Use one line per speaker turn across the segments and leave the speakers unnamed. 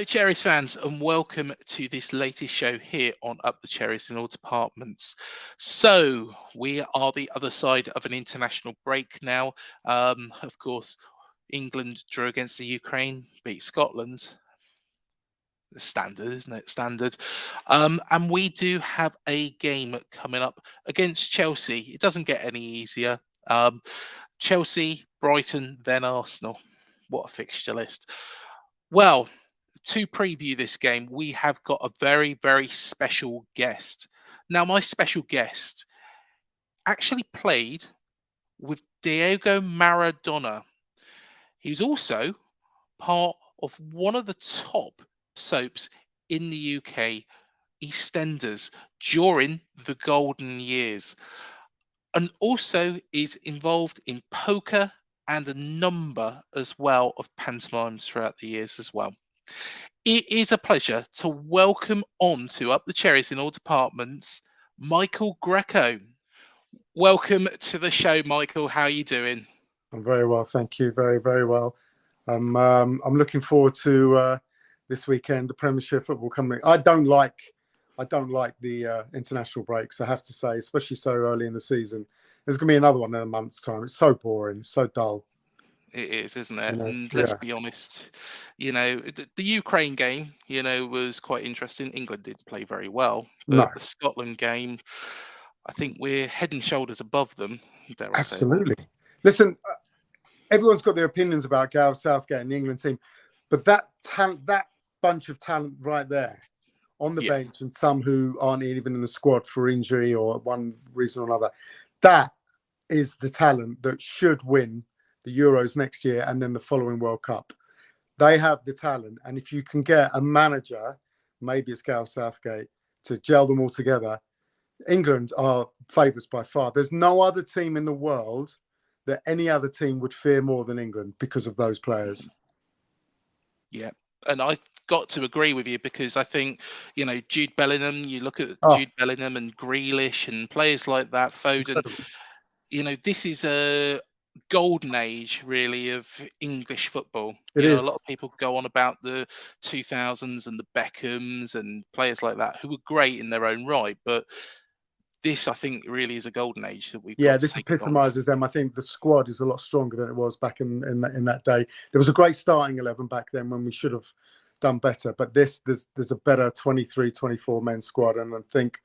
Hello, Cherries fans, and welcome to this latest show here on Up the Cherries in all departments. So, we are the other side of an international break now. Of course, England drew against the Ukraine, beat Scotland. Standard, isn't it? Standard. And we do have a game coming up against Chelsea. It doesn't get any easier. Chelsea, Brighton, then Arsenal. What a fixture list. Well, to preview this game, we have got a very, very special guest. Now, my special guest actually played with Diego Maradona. He's also part of one of the top soaps in the UK, EastEnders, during the golden years, and also is involved in poker and a number as well of pantomimes throughout the years as well. It is a pleasure to welcome on to Up the Cherries in all departments, Michael Greco. Welcome to the show, Michael. How are you doing?
I'm very well, thank you. Very, very well. I'm looking forward to this weekend, the Premiership football coming. I don't like the international breaks, I have to say, especially so early in the season. There's going to be another one in a month's time. It's so boring, it's so dull.
It is, isn't it?
You know,
And let's be honest, the Ukraine game, was quite interesting. England did play very well, but
No,
the Scotland game, I think we're head and shoulders above them, dare I say that.
absolutely. Listen, everyone's got their opinions about Gareth Southgate and the England team, but that bunch of talent right there on the bench, and some who aren't even in the squad for injury or one reason or another, that is the talent that should win the Euros next year and then the following World Cup. They have the talent, and if you can get a manager, maybe it's Gareth Southgate, to gel them all together, England are favourites by far. There's no other team in the world that any other team would fear more than England because of those players.
Yeah, and I got to agree with you because I think, Jude Bellingham, you look at Jude Bellingham and Grealish and players like that, Foden, this is a golden age, really, of English football.
It is.
A lot of people go on about the 2000s and the Beckhams and players like that who were great in their own right, but this, I think, really is a golden age that we've got.
This epitomises them. I think the squad is a lot stronger than it was back in that day. There was a great starting 11 back then when we should have done better, but there's a better 23, 24 men squad, and I think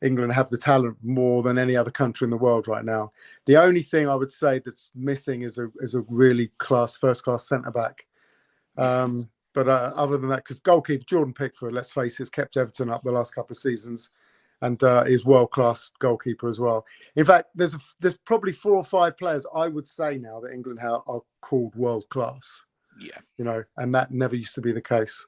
England have the talent more than any other country in the world right now. The only thing I would say that's missing is a really first class centre back. But other than that, because goalkeeper Jordan Pickford, let's face it, has kept Everton up the last couple of seasons, and is world-class goalkeeper as well. In fact, there's probably 4 or 5 players I would say now that England are called world-class.
Yeah.
And that never used to be the case.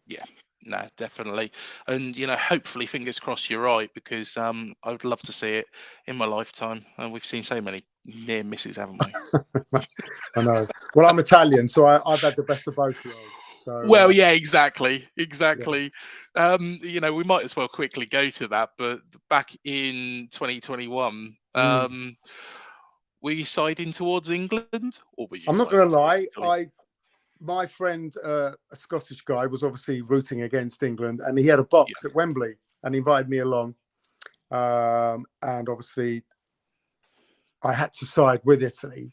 Yeah, no, definitely. And, hopefully, fingers crossed, you're right, because I would love to see it in my lifetime. And we've seen so many near misses, haven't we?
I know. Well, I'm Italian, so I've had the best of both worlds. So,
well, yeah, exactly. Yeah. We might as well quickly go to that. But back in 2021, were you siding towards England, or were you?
I'm not going to lie. My friend, a Scottish guy, was obviously rooting against England, and he had a box at Wembley, and he invited me along. And obviously, I had to side with Italy.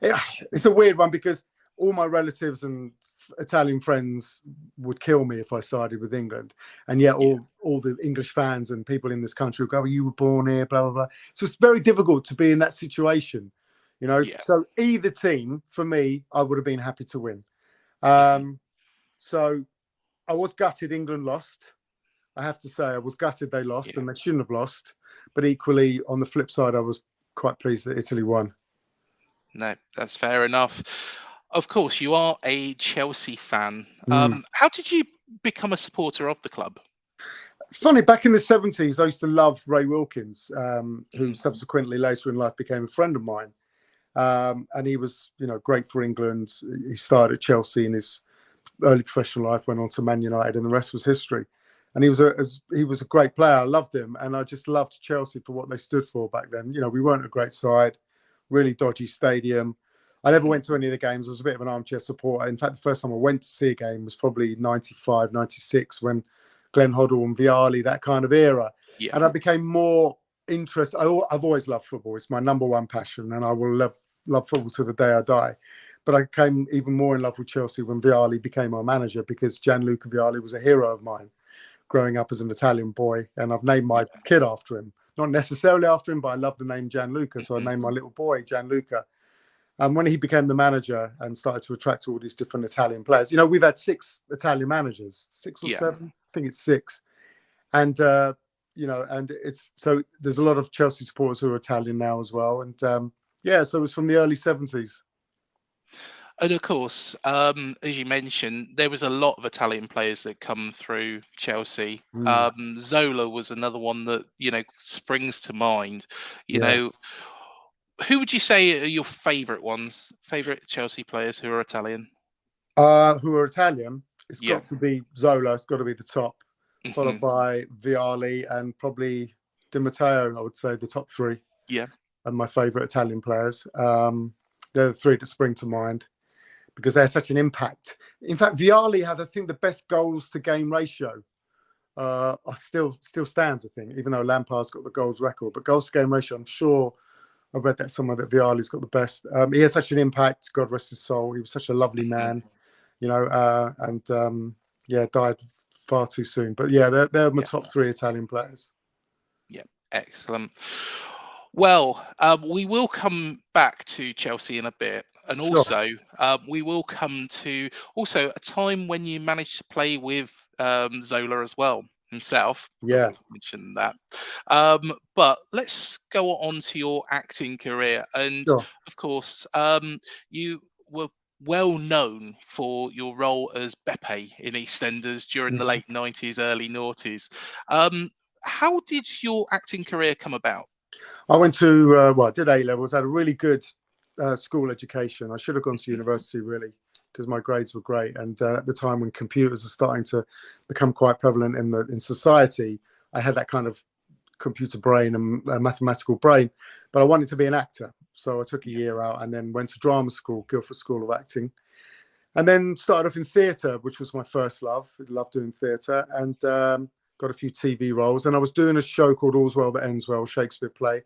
It's a weird one because all my relatives and Italian friends would kill me if I sided with England, and yet all the English fans and people in this country would go, "You were born here," blah blah blah. So it's very difficult to be in that situation, So either team, for me, I would have been happy to win. So I was gutted England lost. I have to say, I was gutted they lost, and they shouldn't have lost. But equally, on the flip side, I was quite pleased that Italy won.
No, that's fair enough. Of course, you are a Chelsea fan. How did you become a supporter of the club?
Funny, back in the 70s, I used to love Ray Wilkins, who subsequently later in life became a friend of mine. And he was, great for England. He started at Chelsea in his early professional life, went on to Man United, and the rest was history. And he was a great player. I loved him, and I just loved Chelsea for what they stood for back then. We weren't a great side, really dodgy stadium. I never went to any of the games. I was a bit of an armchair supporter. In fact, the first time I went to see a game was probably 95, 96, when Glenn Hoddle and Vialli, that kind of era.
Yeah.
And I became more interested. I've always loved football. It's my number one passion, and I will love football to the day I die. But I became even more in love with Chelsea when Vialli became our manager, because Gianluca Vialli was a hero of mine growing up as an Italian boy. And I've named my kid after him. Not necessarily after him, but I love the name Gianluca. So I named my little boy Gianluca. And when he became the manager and started to attract all these different Italian players, we've had 6 Italian managers, 6 or 7, I think it's 6. And, and it's, so there's a lot of Chelsea supporters who are Italian now as well. And so it was from the early 70s.
And of course, as you mentioned, there was a lot of Italian players that come through Chelsea. Zola was another one that, springs to mind. Who would you say are your favourite ones? Favourite Chelsea players who are Italian?
Who are Italian? It's got to be Zola. It's got to be the top, followed by Vialli and probably Di Matteo. I would say the top 3.
Yeah,
and my favourite Italian players. They're the 3 that spring to mind because they're such an impact. In fact, Vialli had, I think, the best goals to game ratio. Still stands, I think, even though Lampard's got the goals record. But goals to game ratio, I'm sure I've read that somewhere that Vialli's got the best. He had such an impact. God rest his soul. He was such a lovely man, died far too soon. But they're my top 3 Italian players.
Yeah, excellent. Well, we will come back to Chelsea in a bit, and also we will come to a time when you managed to play with Zola as well himself.
Yeah,
mentioned that. But let's go on to your acting career, and of course, you were well known for your role as Beppe in EastEnders during the late 90s, early noughties. How did your acting career come about?
I went to, I did A-levels, had a really good school education. I should have gone to university, really, because my grades were great. And at the time when computers are starting to become quite prevalent in society, I had that kind of computer brain and mathematical brain. But I wanted to be an actor. So I took a year out and then went to drama school, Guildford School of Acting. And then started off in theatre, which was my first love. I loved doing theatre. And got a few TV roles, and I was doing a show called All's Well That Ends Well, Shakespeare play,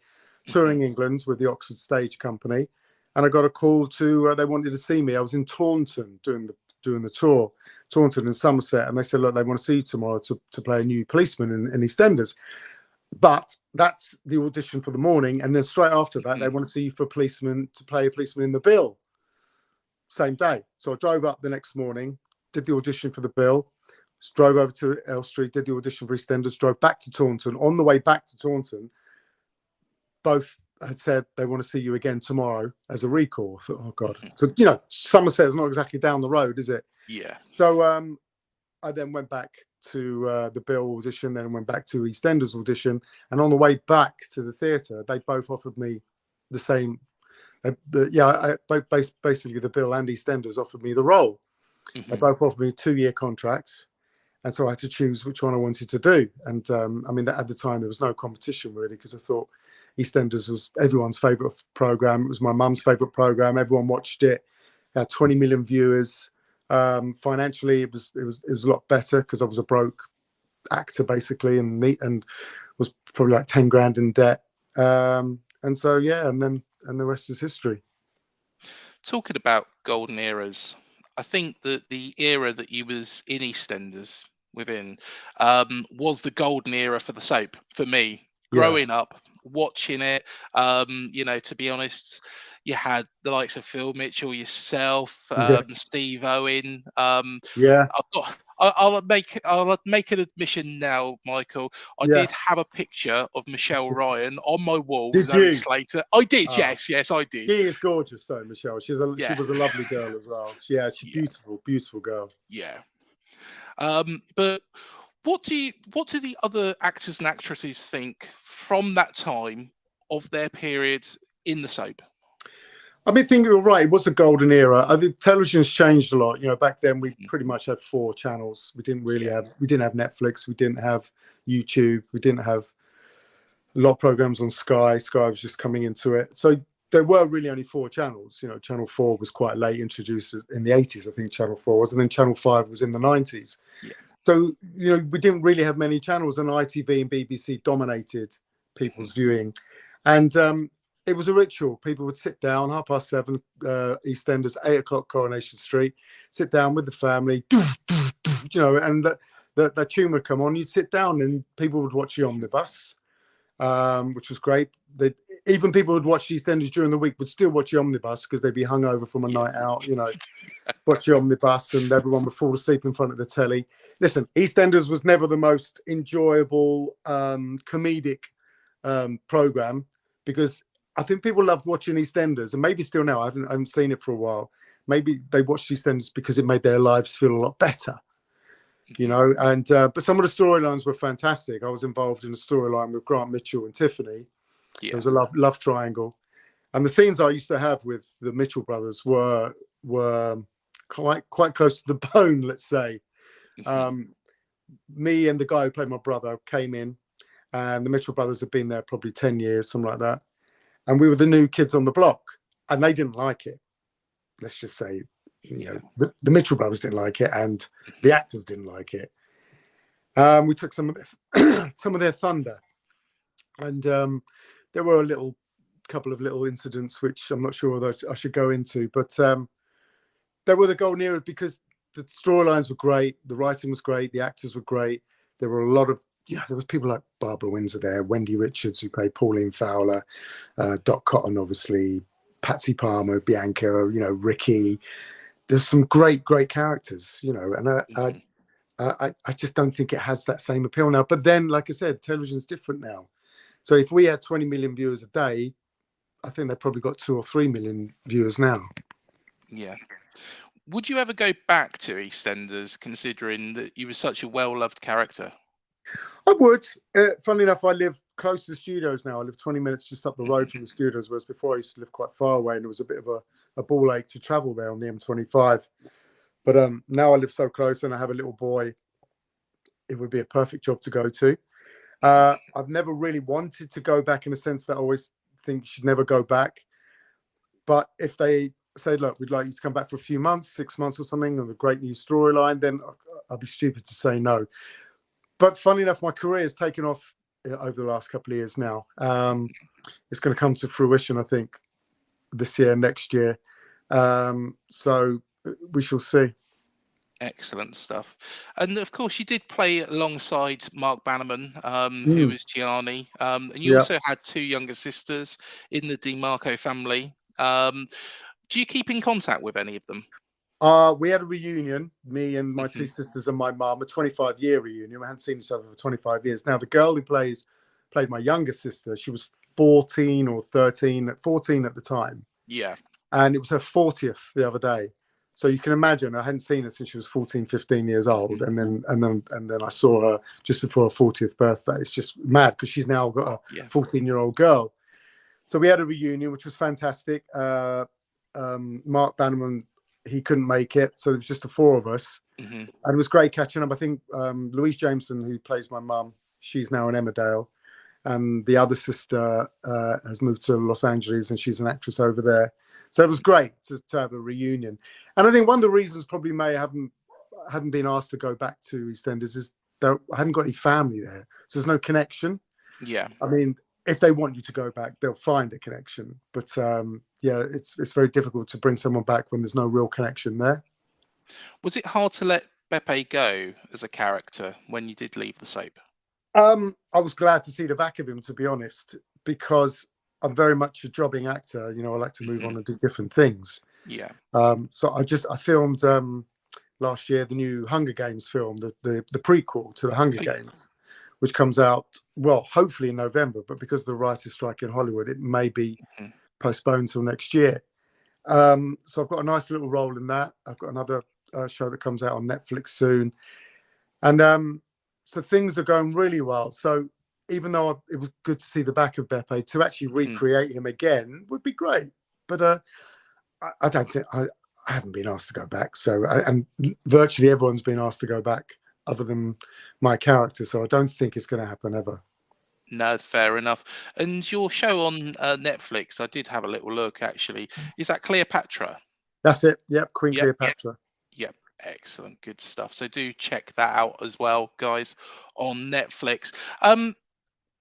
touring England with the Oxford Stage Company, and I got a call to they wanted to see me. I was in Taunton doing the tour, Taunton in Somerset, and they said, look, they want to see you tomorrow to play a new policeman in EastEnders. But that's the audition for the morning, and then straight after that, they want to see you to play a policeman in The Bill. Same day. So I drove up the next morning, did the audition for The Bill, drove over to Elstree, did the audition for EastEnders, drove back to Taunton. On the way back to Taunton, both had said they want to see you again tomorrow as a recall. I thought, oh God. So, Somerset is not exactly down the road, is it?
Yeah.
So I then went back to the Bill audition, then went back to EastEnders audition. And on the way back to the theatre, they both offered me the same. Basically the Bill and EastEnders offered me the role. They both offered me 2-year contracts. And so I had to choose which one I wanted to do. And at the time, there was no competition really, because I thought EastEnders was everyone's favourite programme. It was my mum's favourite programme. Everyone watched it. It had 20 million viewers. Financially, it was a lot better because I was a broke actor basically, and was probably like 10 grand in debt. And the rest is history.
Talking about golden eras, I think that the era that you was in EastEnders within was the golden era for the soap for me. Growing up, watching it, to be honest, you had the likes of Phil Mitchell, yourself, Steve Owen. I'll make an admission now, Michael. I did have a picture of Michelle Ryan on my wall.
Did you?
Slater. I did. Yes, I did.
She is gorgeous, though, Michelle. She was a lovely girl as well. She's beautiful girl.
Yeah. But what do the other actors and actresses think from that time of their period in the soap?
I think you're right. It was the golden era. I think television's changed a lot. Back then we pretty much had 4 channels. We didn't have Netflix. We didn't have YouTube. We didn't have a lot of programs on Sky. Sky was just coming into it. So there were really only 4 channels. You know, Channel 4 was quite late, introduced in the 80s, I think Channel 4 was, and then Channel 5 was in the 90s.
Yeah.
So, you know, we didn't really have many channels, and ITV and BBC dominated people's viewing. And it was a ritual. People would sit down, 7:30, EastEnders, 8 o'clock Coronation Street, sit down with the family, you know, and the tune would come on. You'd sit down and people would watch the omnibus, which was great. Even people who'd watch EastEnders during the week would still watch the omnibus because they'd be hungover from a night out, you know, watch the omnibus, and everyone would fall asleep in front of the telly. Listen, EastEnders was never the most enjoyable comedic program, because I think people loved watching EastEnders, and maybe still now. I haven't seen it for a while. Maybe they watched EastEnders because it made their lives feel a lot better, you know. And but some of the storylines were fantastic. I was involved in a storyline with Grant Mitchell and Tiffany. Yeah. There was a love triangle, and the scenes I used to have with the Mitchell brothers were quite close to the bone, let's say. Me and the guy who played my brother came in, and the Mitchell brothers had been there probably 10 years, something like that. And we were the new kids on the block, and they didn't like it. Let's just say, you know, the Mitchell brothers didn't like it, and the actors didn't like it. We took some of their thunder, and there were a couple of little incidents which I'm not sure that I should go into, but they were the golden era because the storylines were great, the writing was great, the actors were great. There were a lot of, you know, there was people like Barbara Windsor there, Wendy Richards, who played Pauline Fowler, Dot Cotton, obviously, Patsy Palmer, Bianca, you know, Ricky. There's some great characters, you know, and I just don't think it has that same appeal now. But then, like I said, television's different now. So if we had 20 million viewers a day, I think they've probably got 2 or 3 million viewers now.
Yeah. Would you ever go back to EastEnders, considering that you were such a well-loved character?
I would. Funnily enough, I live close to the studios now. I live 20 minutes just up the road from the studios, whereas before I used to live quite far away, and it was a bit of a ball ache to travel there on the M25. But now I live so close, and I have a little boy. It would be a perfect job to go to. I've never really wanted to go back, in a sense that I always think you should never go back. But if they say, look, we'd like you to come back for a few months, 6 months or something, and a great new storyline, then I'd be stupid to say no. But funny enough, my career has taken off over the last couple of years now. It's going to come to fruition, I think, this year, next year. So we shall see.
Excellent stuff. And of course, you did play alongside Mark Bannerman, who was Gianni. And you also had 2 younger sisters in the Di Marco family. Do you keep in contact with any of them?
We had a reunion, me and my 2 sisters and my mum, a 25-year reunion. We hadn't seen each other for 25 years. Now, the girl who played my younger sister, she was 14 or 13, 14 at the time.
Yeah.
And it was her 40th the other day. So you can imagine, I hadn't seen her since she was 14, 15 years old. And then I saw her just before her 40th birthday. It's just mad because she's now got a 14-year-old girl. So we had a reunion, which was fantastic. Mark Bannerman, he couldn't make it, so it was just the 4 of us, and it was great catching up. I think Louise Jameson, who plays my mum, she's now in Emmerdale, and the other sister has moved to Los Angeles, and she's an actress over there. So it was great to have a reunion. And I think one of the reasons probably I haven't been asked to go back to EastEnders is that I haven't got any family there, so there's no connection.
Yeah,
I mean, if they want you to go back, they'll find a connection. But it's very difficult to bring someone back when there's no real connection there.
Was it hard to let Beppe go as a character when you did leave the soap?
I was glad to see the back of him, to be honest, because I'm very much a jobbing actor. You know, I like to move on and do different things.
Yeah.
So I filmed last year the new Hunger Games film, the prequel to the Hunger Games, which comes out, well, hopefully in November, but because of the writers' strike in Hollywood, it may be postponed till next year. So I've got a nice little role in that. I've got another show that comes out on Netflix soon. And so things are going really well. So even though it was good to see the back of Beppe, to actually recreate him again would be great. But I don't think, I haven't been asked to go back. So, and virtually everyone's been asked to go back other than my character. So I don't think it's going to happen ever.
No, fair enough. And your show on Netflix, I did have a little look actually. Is that Cleopatra?
That's it. Yep, Queen
Yep.
Cleopatra.
Yep. Excellent. Good stuff. So do check that out as well, guys, on Netflix.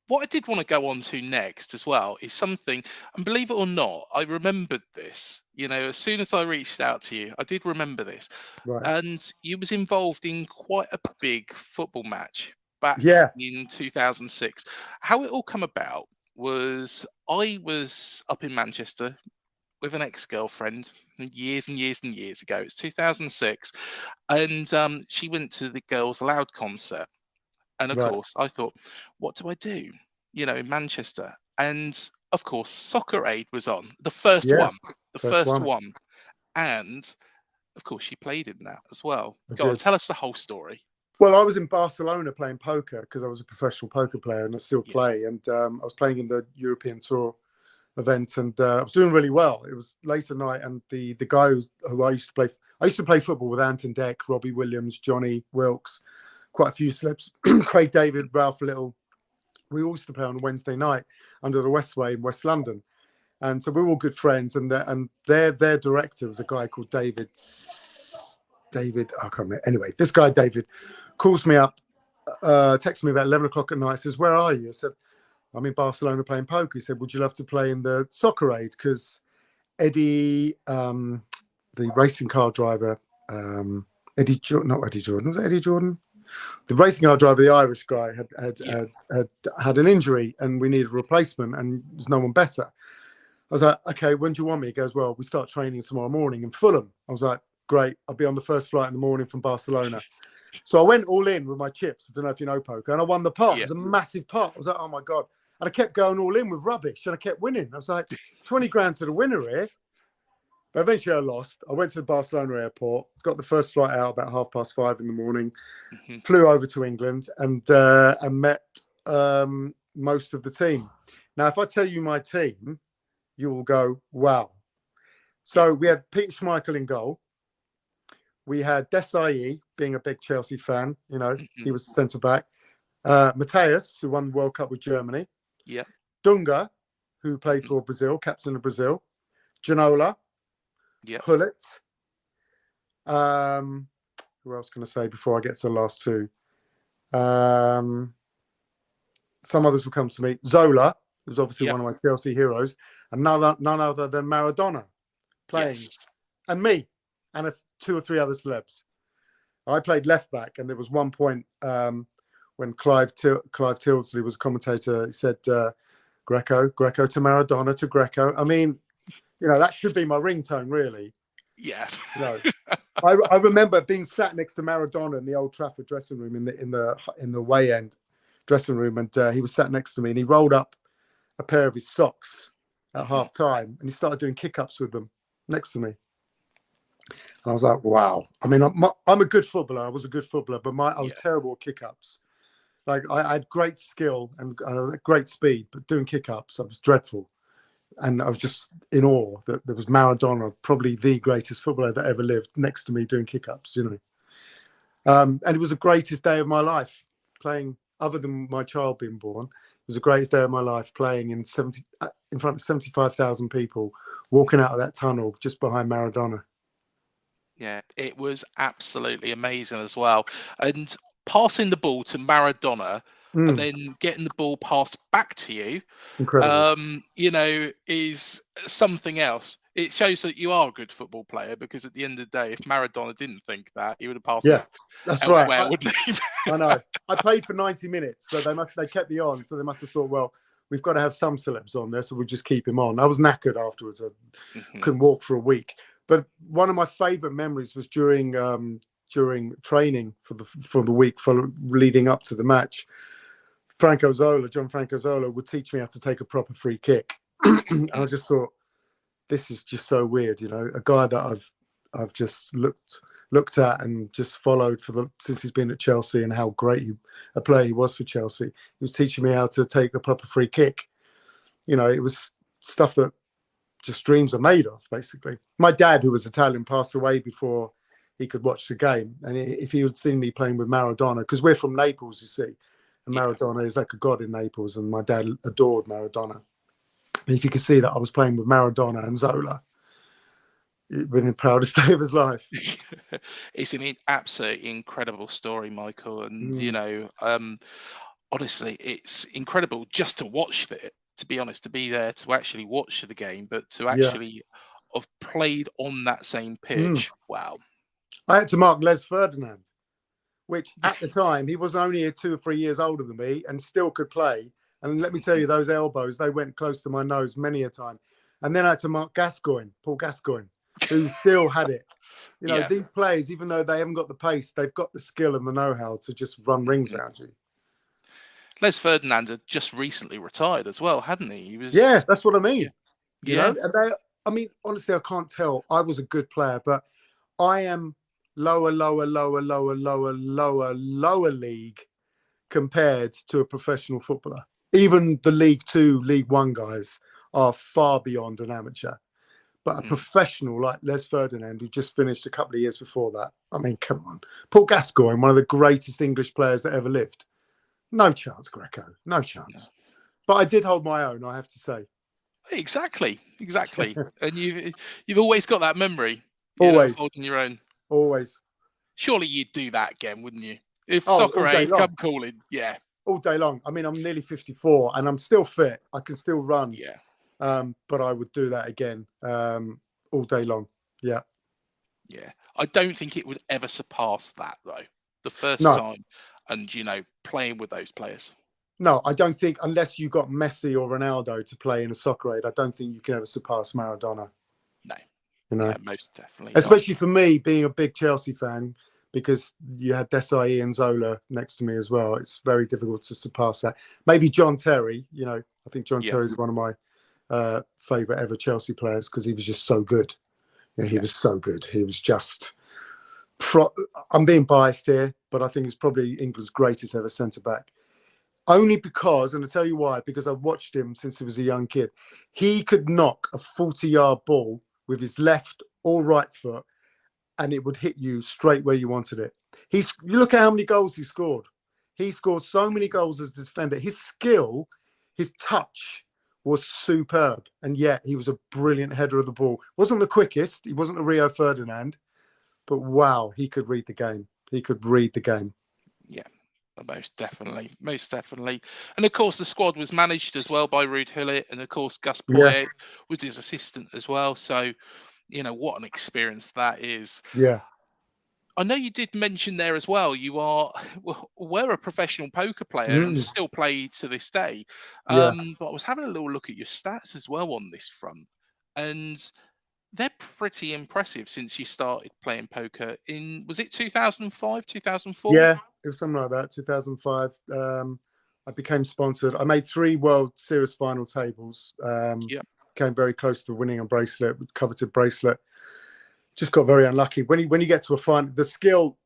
What I did want to go on to next as well is something, and believe it or not, I remembered this. As soon as I reached out to you, I did remember this.
Right.
And you was involved in quite a big football match back
Yeah.
in 2006. How it all come about was I was up in Manchester with an ex-girlfriend years and years and years ago. It's 2006, and she went to the Girls Aloud concert. And of
Right.
course, I thought, what do I do? In Manchester. And of course, Soccer Aid was on the first
Yeah.
one, the
First
first
one.
one. And of course, she played in that as well.
I
Go on,
did.
tell us the whole story.
Well, I was in Barcelona playing poker because I was a professional poker player and I still
Yeah.
play. And I was playing in the European Tour event, and I was doing really well. It was late at night, and the guy who I used to play football with Anton Deck, Robbie Williams, Johnny Wilkes, quite a few slips, Craig David, Ralph Little. We all used to play on a Wednesday night under the Westway in West London, and so we were all good friends. And their director was a guy called David. I can't remember. Anyway, this guy David calls me up, texts me about 11 o'clock at night. Says, "Where are you?" I said, "I'm in Barcelona playing poker." He said, "Would you love to play in the Soccer Aid?" Because Eddie, the racing car driver, not Eddie Jordan, was it Eddie Jordan? The racing car driver, the Irish guy, had an injury, and we needed a replacement, and there's no one better. I was like, "Okay, when do you want me?" He goes, "Well, we start training tomorrow morning in Fulham." I was like, "Great, I'll be on the first flight in the morning from Barcelona." So I went all in with my chips. I don't know if you know poker, and I won the pot.
Yeah.
It was a massive pot. I was like, "Oh my God." And I kept going all in with rubbish, and I kept winning. I was like, 20 grand to the winner here. But eventually I lost. I went to the Barcelona airport, got the first flight out about 5:30 in the morning, flew over to England, and met most of the team. Now, if I tell you my team, you will go, wow. So we had Pete Schmeichel in goal. We had Desai, being a big Chelsea fan, he was centre-back. Mateus, who won the World Cup with Germany.
Yeah.
Dunga, who played for Brazil, captain of Brazil. Ginola.
Yeah.
Hullet. Who else can I say before I get to the last two? Some others will come to me. Zola, who's obviously one of my Chelsea heroes, and none other than Maradona playing, and me, and two or three other celebs. I played left back, and there was one point when Clive Tildesley was a commentator. He said, "Greco to Maradona to Greco." I mean, that should be my ringtone, really.
Yeah.
I remember being sat next to Maradona in the Old Trafford dressing room in the way end dressing room, and he was sat next to me, and he rolled up a pair of his socks at half time, and he started doing kick-ups with them next to me. And I was like, wow. I mean, I'm a good footballer. I was a good footballer, but I was terrible at kick-ups. Like, I had great skill and great speed, but doing kick-ups, I was dreadful. And I was just in awe that there was Maradona, probably the greatest footballer that ever lived, next to me doing kick-ups, And it was the greatest day of my life, playing, other than my child being born. It was the greatest day of my life, playing in front of 75,000 people, walking out of that tunnel just behind Maradona.
Yeah, it was absolutely amazing as well. And passing the ball to Maradona and then getting the ball passed back to you,
incredible.
Is something else. It shows that you are a good football player, because at the end of the day, if Maradona didn't think that, he would have passed it elsewhere,
right.
wouldn't he?
I know. I played for 90 minutes, so they kept me on. So they must have thought, well, we've got to have some celebs on there, so we'll just keep him on. I was knackered afterwards. I couldn't walk for a week. But one of my favourite memories was during training for the week leading up to the match. John Franco Zola would teach me how to take a proper free kick. And I just thought, this is just so weird, a guy that I've just looked at and just followed since he's been at Chelsea, and how great a player he was for Chelsea. He was teaching me how to take a proper free kick. It was stuff that just dreams are made of, basically. My dad, who was Italian, passed away before he could watch the game. And if he had seen me playing with Maradona, because we're from Naples, you see, And Maradona is like a god in Naples, and my dad adored Maradona. And if you could see that I was playing with Maradona and Zola, it'd been the proudest day of his life.
It's an absolutely incredible story, Michael, and honestly, it's incredible just to watch it. To be honest, to be there to actually watch the game, but to
Yeah.
actually have played on that same pitch. Wow.
I had to mark Les Ferdinand, which at the time, he was only 2 or 3 years older than me and still could play. And let me tell you, those elbows, they went close to my nose many a time. And then I had to mark Paul Gascoigne, who still had it. You know, these players, even though they haven't got the pace, they've got the skill and the know-how to just run rings around you.
Les Ferdinand had just recently retired as well, hadn't he? He was.
Yeah, that's what I mean. You
Yeah.
know, and I mean, honestly, I can't tell. I was a good player, but I am lower league compared to a professional footballer. Even the League Two, League One guys are far beyond an amateur. But a professional like Les Ferdinand, who just finished a couple of years before that, I mean, come on. Paul Gascoigne, one of the greatest English players that ever lived. No chance, Greco. No chance. No. But I did hold my own, I have to say.
Exactly. And you've always got that memory.
Always.
Holding your own.
Always.
Surely you'd do that again, wouldn't you? If Soccer Aid come calling, yeah.
All day long. I mean, I'm nearly 54 and I'm still fit. I can still run.
Yeah.
But I would do that again all day long. Yeah.
Yeah. I don't think it would ever surpass that, though. The first time and, playing with those players.
No, I don't think, unless you got Messi or Ronaldo to play in a Soccer Aid, I don't think you can ever surpass Maradona.
No.
You know?
Yeah, most definitely.
Especially for me, being a big Chelsea fan, because you had Desai and Zola next to me as well. It's very difficult to surpass that. Maybe John Terry, I think John Terry is one of my favourite ever Chelsea players because he was just so good. He was so good. He was just... I'm being biased here, but I think he's probably England's greatest ever centre-back. Only because, and I'll tell you why, because I've watched him since he was a young kid. He could knock a 40-yard ball with his left or right foot, and it would hit you straight where you wanted it. You look at how many goals he scored. He scored so many goals as a defender. His skill, his touch was superb, and yet he was a brilliant header of the ball. Wasn't the quickest. He wasn't a Rio Ferdinand, but wow, he could read the game. He could read the game.
Yeah. Most definitely. And of course, the squad was managed as well by Ruud Gullit, and of course, Gus Poyet was his assistant as well. So, what an experience that is.
Yeah.
I know you did mention there as well, you were a professional poker player and still play to this day. But I was having a little look at your stats as well on this front. And they're pretty impressive since you started playing poker was it 2005, 2004?
Yeah, it was something like that, 2005. I became sponsored. I made 3 World Series final tables. Came very close to winning a bracelet, coveted bracelet. Just got very unlucky. When you get to a final, the skill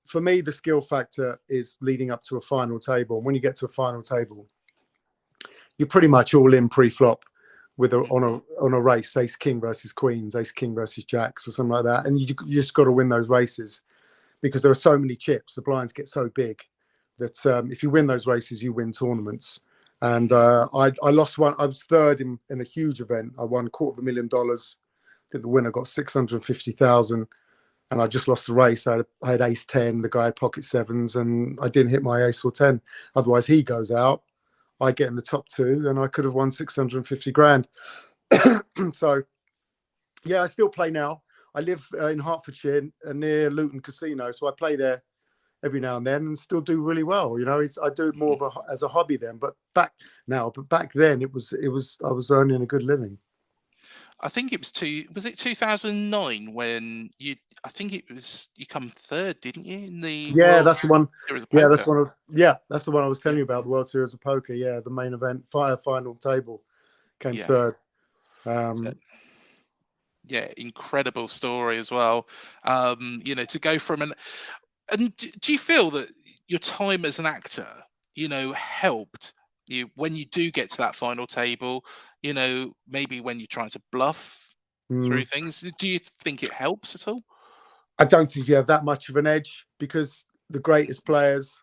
factor is leading up to a final table. And when you get to a final table, you're pretty much all in pre-flop. On a race, ace king versus queens, ace king versus jacks, or something like that, and you just got to win those races because there are so many chips. The blinds get so big that if you win those races, you win tournaments. And I lost one. I was third in a huge event. I won $250,000. I think the winner got 650,000, and I just lost the race. I had ace 10. The guy had pocket 7s, and I didn't hit my ace or 10. Otherwise, he goes out. I get in the top 2, and I could have won 650 grand. So, yeah, I still play now. I live in Hertfordshire near Luton Casino, so I play there every now and then and still do really well. I do it more as a hobby then. But back then, it was I was earning a good living.
I think it was it 2009 when you come third, didn't you? In the
that's the one. Yeah, that's the one I was telling you about, the World Series of Poker. Yeah, the main event, final table, came third.
Incredible story as well. To go from and do you feel that your time as an actor, helped you when you do get to that final table? Maybe when you're trying to bluff through things, do you think it helps at all?
I don't think you have that much of an edge because the greatest players,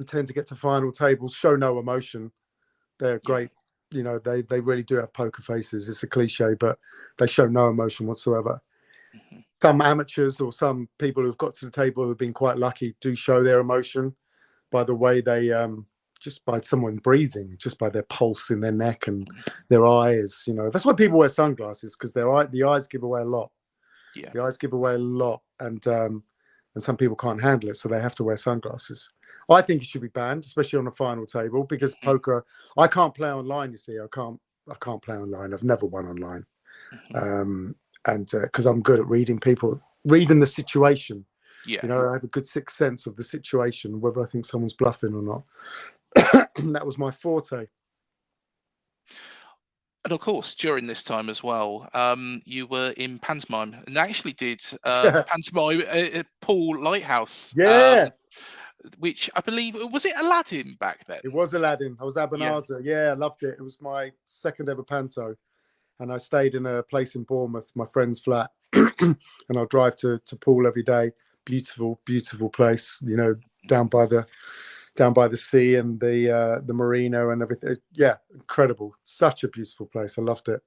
who tend to get to final tables show no emotion. They're great. You know, they really do have poker faces. It's a cliche, but they show no emotion whatsoever. Some amateurs or some people who've got to the table who've been quite lucky do show their emotion by the way they just by someone breathing, just by their pulse in their neck and their eyes. You know, that's why people wear sunglasses, because the eyes give away a lot. The eyes give away a lot, and some people can't handle it, so they have to wear sunglasses. I think it should be banned, especially on a final table, because poker, I can't play online. You see, I can't play online. I've never won online, and because I'm good at reading people, reading the situation. You know, I have a good sixth sense of the situation, whether I think someone's bluffing or not. That was my forte.
And of course, during this time as well, you were in pantomime and actually did pantomime at Poole Lighthouse. Which I believe, was it Aladdin back then?
It was Aladdin. I was Abanazar. Yeah, I loved it. It was my second ever panto. And I stayed in a place in Bournemouth, my friend's flat. And I'll drive to Poole every day. Beautiful, beautiful place, you know, down by the sea and the marina and everything. Yeah, incredible. Such a beautiful place. I loved it.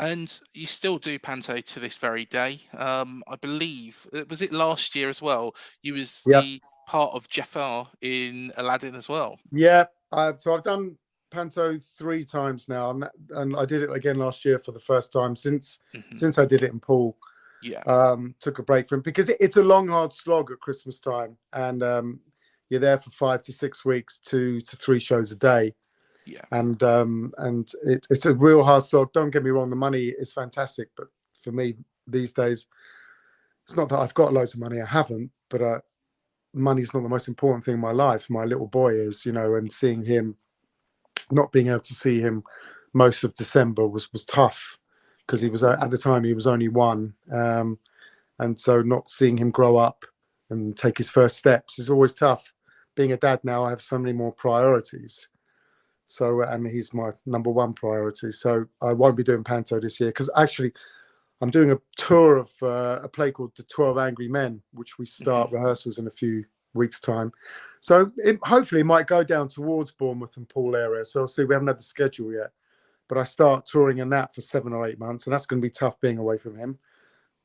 And you still do panto to this very day. I believe, was it last year as well? You was the part of Jafar in Aladdin as well.
Yeah, so I've done panto 3 times now, and I did it again last year for the first time since I did it in Poole. Took a break from it because it's a long, hard slog at Christmas time, and you're there for 5 to 6 weeks, 2 to 3 shows a day. And it's a real hard slog. Don't get me wrong, the money is fantastic, but for me these days, it's not that I've got loads of money. I haven't, but money's not the most important thing in my life. My little boy is, you know, and seeing him, not being able to see him most of December was tough, because he was at the time he was only 1, and so not seeing him grow up and take his first steps is always tough. Being a dad now, I have so many more priorities. So, and he's my number 1 priority. So I won't be doing panto this year, because actually I'm doing a tour of a play called The 12 Angry Men, which we start rehearsals in a few weeks' time. So hopefully it might go down towards Bournemouth and Poole area. So I'll see. We haven't had the schedule yet, but I start touring in that for 7 or 8 months, and that's going to be tough being away from him.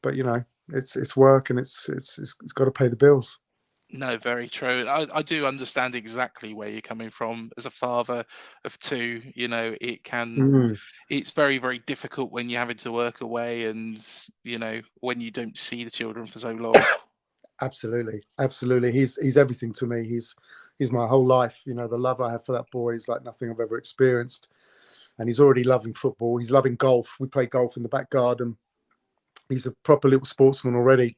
But you know, it's work, and it's got to pay the bills.
No, very true. I do understand exactly where you're coming from. As a father of 2, you know, it's very, very difficult when you're having to work away, and, you know, when you don't see the children for so long.
Absolutely. He's everything to me. He's my whole life. You know, the love I have for that boy is like nothing I've ever experienced. And he's already loving football. He's loving golf. We play golf in the back garden. He's a proper little sportsman already.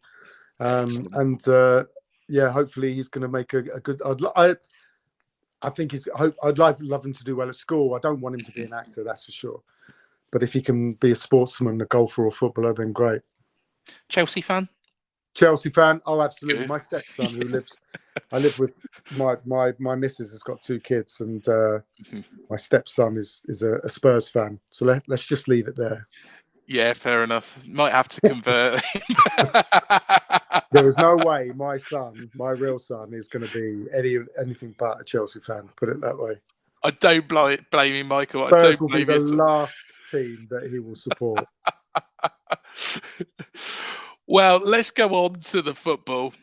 Yeah, hopefully he's going to make a good. I think I'd love him to do well at school. I don't want him to be an actor, that's for sure. But if he can be a sportsman, a golfer, or footballer, then great.
Chelsea fan?
Chelsea fan? Oh, absolutely. Good. My stepson, I live with my missus has got 2 kids, and my stepson is a Spurs fan. So let's just leave it there.
Yeah, fair enough. Might have to convert.
There is no way my real son, is going to be anything but a Chelsea fan. Put it that way.
I don't blame you, Michael.
Spurs will be the last team that he will support.
Well, let's go on to the football,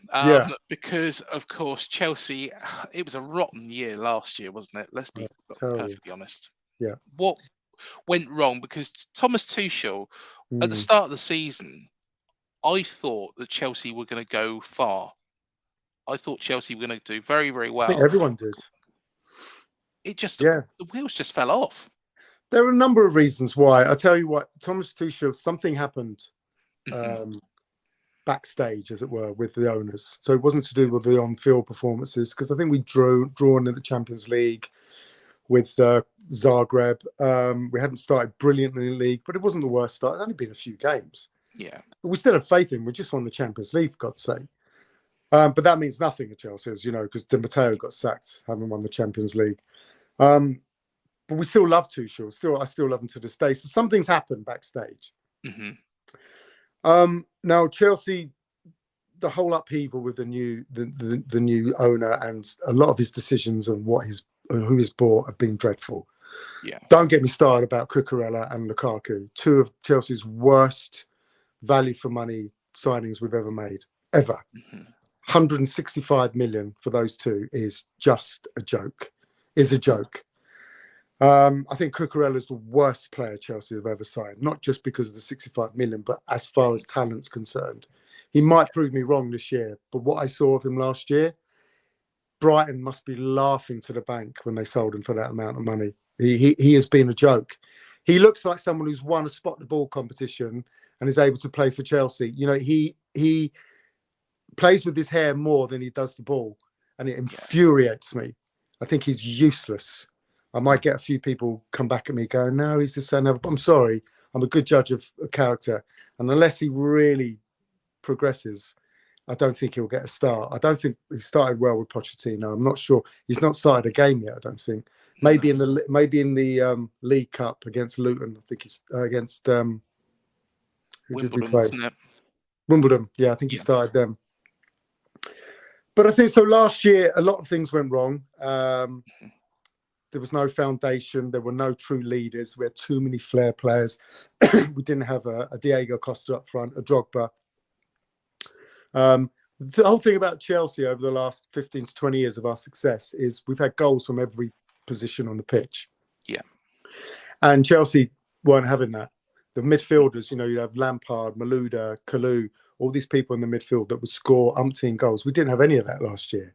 because, of course, Chelsea, it was a rotten year last year, wasn't it? Let's be perfectly honest.
Yeah.
What went wrong? Because Thomas Tuchel, at the start of the season, I thought that Chelsea were going to go far. I thought Chelsea were going to do very, very well.
I think everyone did.
It just, the wheels just fell off.
There are a number of reasons why. I tell you what, Thomas Tuchel, something happened backstage, as it were, with the owners. So it wasn't to do with the on-field performances, because I think we drawn in the Champions League with Zagreb. We hadn't started brilliantly in the league, but it wasn't the worst start. It only been a few games.
Yeah.
But we still had faith in. We just won the Champions League, for God's sake. But that means nothing at Chelsea, as you know, because Di Matteo got sacked, having won the Champions League. But we still love Tuchel. I still love him to this day. So something's happened backstage. Now, Chelsea, the whole upheaval with the new owner, and a lot of his decisions and who he's bought have been dreadful.
Yeah.
Don't get me started about Cucurella and Lukaku, two of Chelsea's worst value for money signings we've ever made, ever. 165 million for those two is just a joke. I think Cucurella is the worst player Chelsea have ever signed, not just because of the 65 million, but as far as talent's concerned. He might prove me wrong this year, but what I saw of him last year, Brighton must be laughing to the bank when they sold him for that amount of money. He has been a joke. He looks like someone who's won a spot the ball competition and is able to play for Chelsea. You know, he plays with his hair more than he does the ball, and it infuriates me. I think he's useless. I might get a few people come back at me going, no, he's the son of... I'm sorry. I'm a good judge of character. And unless he really progresses, I don't think he'll get a start. I don't think he started well with Pochettino. I'm not sure. He's not started a game yet, I don't think. Maybe in the League Cup against Luton. I think he's against... who did we play? Wimbledon. Yeah, I think he started them. But I think so last year, a lot of things went wrong. There was no foundation. There were no true leaders. We had too many flair players. We didn't have a Diego Costa up front, a Drogba. The whole thing about Chelsea over the last 15 to 20 years of our success is we've had goals from every position on the pitch. Yeah. And Chelsea weren't having that. The midfielders, you know, you have Lampard, Malouda, Kalou, all these people in the midfield that would score umpteen goals. We didn't have any of that last year.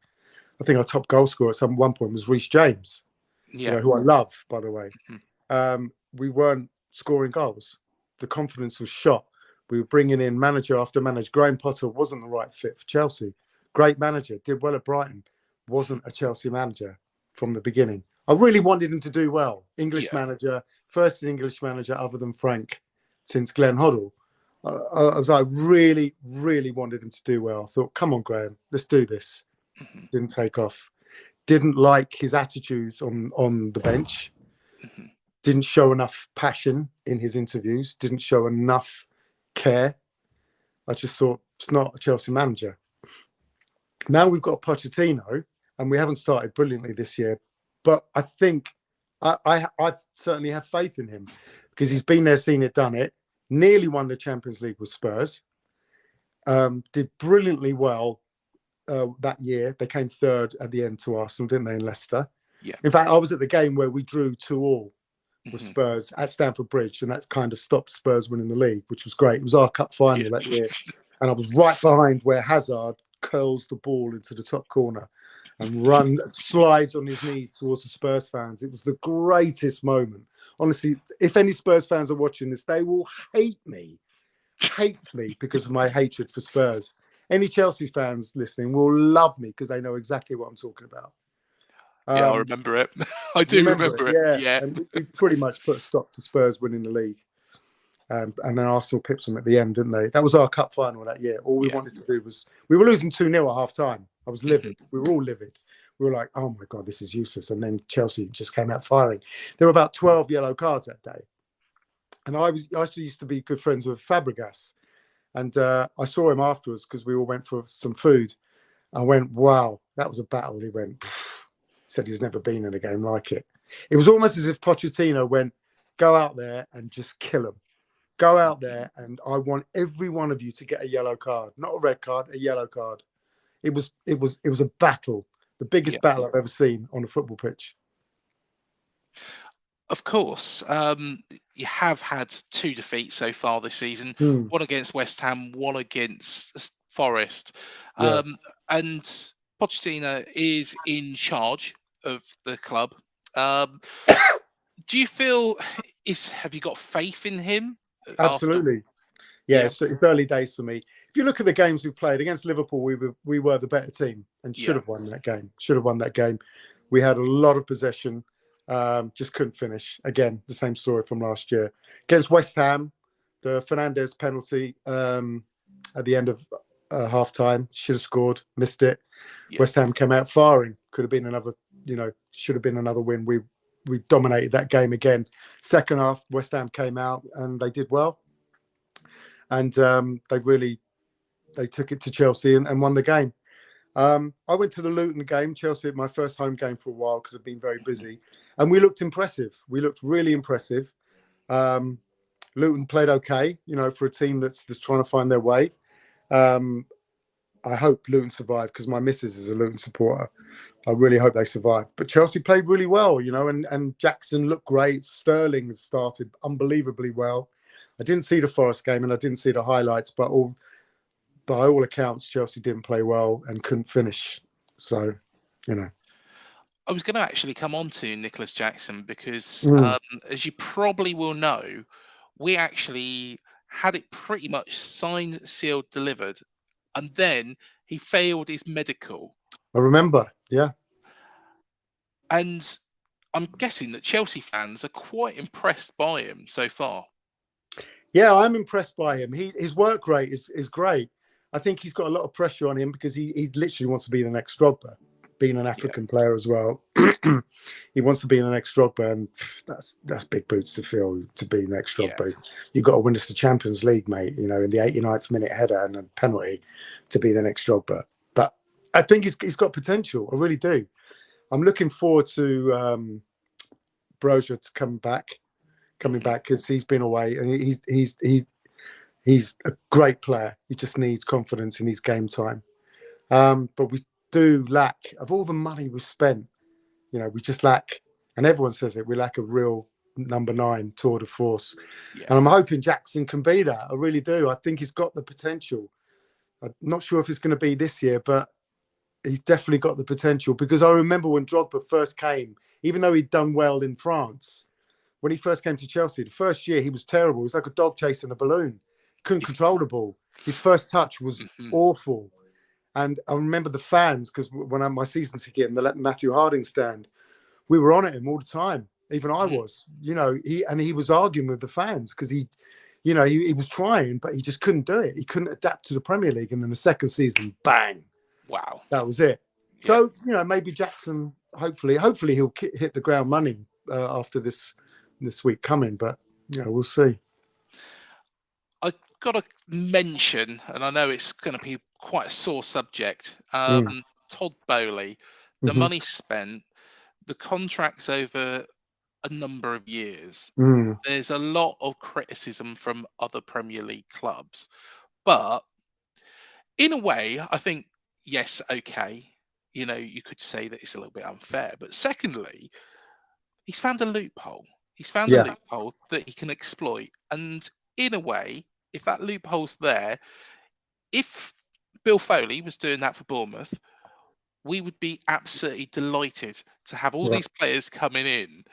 I think our top goal scorer at one point was Reece James. You know, who I love, by the way. We weren't scoring goals. The confidence was shot. We were bringing in manager after manager. Graham Potter wasn't the right fit for Chelsea. Great manager, did well at Brighton. Wasn't a Chelsea manager from the beginning. I really wanted him to do well. English manager, first English manager other than Frank since Glenn Hoddle. I really, really wanted him to do well. I thought, come on, Graham, let's do this. Didn't take off. Didn't like his attitude on the bench. Didn't show enough passion in his interviews. Didn't show enough care. I just thought, it's not a Chelsea manager. Now we've got Pochettino, and we haven't started brilliantly this year. But I think I certainly have faith in him because he's been there, seen it, done it. Nearly won the Champions League with Spurs. Did brilliantly well that year. They came third at the end to Arsenal, didn't they, in Leicester? Yeah. In fact, I was at the game where we drew 2-2 with Spurs at Stamford Bridge, and that kind of stopped Spurs winning the league, which was great. It was our cup final that year. And I was right behind where Hazard curls the ball into the top corner and slides on his knees towards the Spurs fans. It was the greatest moment. Honestly, if any Spurs fans are watching this, they will hate me because of my hatred for Spurs. Any Chelsea fans listening will love me because they know exactly what I'm talking about.
I remember it. I do remember it. Yeah.
And we pretty much put a stop to Spurs winning the league. And then Arsenal pipped them at the end, didn't they? That was our cup final that year. All we wanted to do was... We were losing 2-0 at half-time. I was livid. We were all livid. We were like, oh, my God, this is useless. And then Chelsea just came out firing. There were about 12 yellow cards that day. And I actually used to be good friends with Fabregas. And I saw him afterwards because we all went for some food. I went, wow, that was a battle. He went, said he's never been in a game like it. It was almost as if Pochettino went, go out there and just kill him. Go out there and I want every one of you to get a yellow card, not a red card, a yellow card. It was a battle, the biggest battle I've ever seen on a football pitch.
Of course, you have had 2 defeats so far this season. One against West Ham, one against Forest. And Pochettino is in charge of the club. Do you feel, have you got faith in him?
Absolutely. It's early days for me. If you look at the games we played against Liverpool, we were the better team and should have won that game. We had a lot of possession, just couldn't finish. Again, the same story from last year. Against West Ham, the Fernandes penalty at the end of half-time, should have scored, missed it. West Ham came out firing. Could have been another, should have been another win. We dominated that game again. Second half, West Ham came out and they did well. And they really they took it to Chelsea and won the game. I went to the Luton game, Chelsea, my first home game for a while because I've been very busy. And we looked impressive. We looked really impressive. Luton played okay, for a team that's trying to find their way. I hope Luton survive because my missus is a Luton supporter. I really hope they survive. But Chelsea played really well, and Jackson looked great. Sterling started unbelievably well. I didn't see the Forest game and I didn't see the highlights, but by all accounts, Chelsea didn't play well and couldn't finish. So,
I was going to actually come on to Nicholas Jackson because,
Mm.
as you probably will know, we actually had it pretty much signed, sealed, delivered, and then he failed his medical.
I remember, yeah.
And I'm guessing that Chelsea fans are quite impressed by him so far.
Yeah, I'm impressed by him. His work rate is great. I think he's got a lot of pressure on him because he literally wants to be the next Drogba, being an African player as well. He wants to be the next Drogba, and that's big boots to fill to be the next Drogba. Yeah. You've got to win us the Champions League, mate, in the 89th minute header and a penalty to be the next Drogba. But I think he's got potential. I really do. I'm looking forward to Brozier to coming back because he's been away and he's a great player. He just needs confidence in his game time. But we do lack, of all the money we've spent, we just lack, and everyone says it, we lack a real number 9 tour de force. Yeah. And I'm hoping Jackson can be that. I really do. I think he's got the potential. I'm not sure if it's going to be this year, but he's definitely got the potential, because I remember when Drogba first came, even though he'd done well in France, when he first came to Chelsea, the first year he was terrible. He was like a dog chasing a balloon. He couldn't control the ball. His first touch was awful. And I remember the fans, because when I had my season ticket and they let Matthew Harding stand, we were on at him all the time. Even I was, he was arguing with the fans because he was trying, but he just couldn't do it. He couldn't adapt to the Premier League. And then the second season, bang.
Wow.
That was it. So, maybe Jackson, hopefully he'll hit the ground running after this week coming, but we'll see.
I got to mention, and I know it's going to be quite a sore subject, Todd Bowley, the money spent, the contracts over a number of years. There's a lot of criticism from other Premier League clubs, but in a way, I think, yes, okay, you could say that it's a little bit unfair, but secondly, he's found a loophole. He's found a loophole that he can exploit. And in a way, if that loophole's there, if Bill Foley was doing that for Bournemouth, we would be absolutely delighted to have all these players coming in.